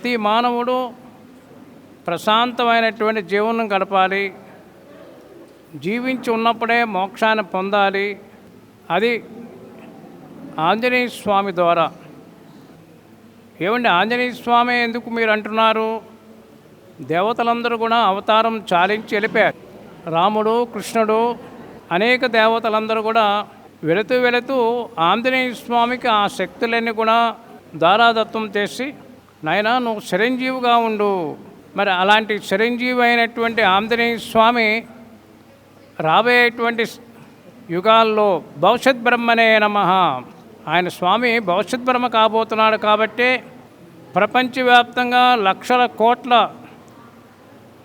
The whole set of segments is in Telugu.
ప్రతి మానవుడు ప్రశాంతమైనటువంటి జీవనం గడపాలి, జీవించి ఉన్నప్పుడే మోక్షాన్ని పొందాలి. అది ఆంజనేయ స్వామి ద్వారా. ఏమండి ఆంజనేయ స్వామి ఎందుకు మీరు అంటున్నారు? దేవతలందరూ కూడా అవతారం చాలించి వెళ్ళిపోయారు. రాముడు, కృష్ణుడు, అనేక దేవతలందరూ కూడా వెళుతూ ఆంజనేయ స్వామికి ఆ శక్తులన్నీ కూడా దారాదత్తం చేసి, నాయనా నువ్వు చిరంజీవిగా ఉండు. మరి అలాంటి చిరంజీవి అయినటువంటి ఆంజనేయ స్వామి రాబోయేటువంటి యుగాల్లో భవిష్యత్ బ్రహ్మనే నమః, ఆయన స్వామి భవిష్యత్ బ్రహ్మ కాబోతున్నాడు. కాబట్టి ప్రపంచవ్యాప్తంగా లక్షల కోట్ల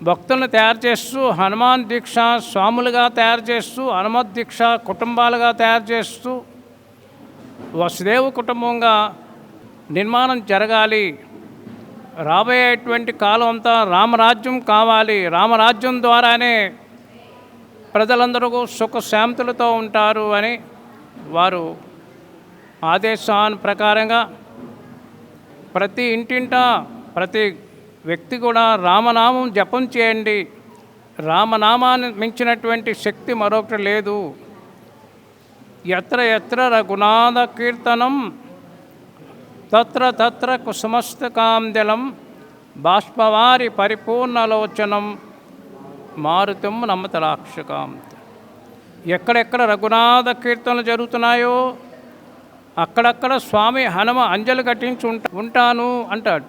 భక్తులను తయారు చేస్తూ, హనుమాన్ దీక్ష స్వాములుగా తయారు చేస్తూ, హనుమత్ దీక్ష కుటుంబాలుగా తయారు చేస్తూ, వసుదేవ కుటుంబంగా నిర్మాణం జరగాలి. రాబోయేటువంటి కాలం అంతా రామరాజ్యం కావాలి. రామరాజ్యం ద్వారానే ప్రజలందరూ సుఖశాంతులతో ఉంటారు అని వారు ఆదేశాన్ని ప్రకారంగా ప్రతి ఇంటింటా ప్రతి వ్యక్తి కూడా రామనామం జపం చేయండి. రామనామాన్ని మించినటువంటి శక్తి మరొకటి లేదు. ఎత్ర ఎత్ర రఘునాథ కీర్తనం తత్ర తత్ర కుసుమస్తకాంజలం బాష్పవారి పరిపూర్ణలోచనం మారుతం నమ్మతలాక్షకాం. ఎక్కడెక్కడ రఘునాథ కీర్తనలు జరుగుతున్నాయో అక్కడక్కడ స్వామి హనుమ అంజలి కట్టించి ఉంటాను అంటాడు.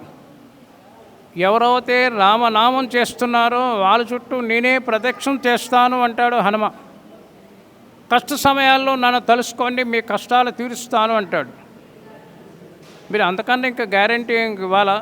ఎవరైతే రామనామం చేస్తున్నారో వాళ్ళ చుట్టూ నేనే ప్రదక్షిణ చేస్తాను అంటాడు హనుమ. కష్ట సమయాల్లో నన్ను తలుసుకోండి, మీ కష్టాలు తీరుస్తాను అంటాడు. మీరు అంతకన్నా ఇంకా గ్యారంటీ ఇవ్వాలా?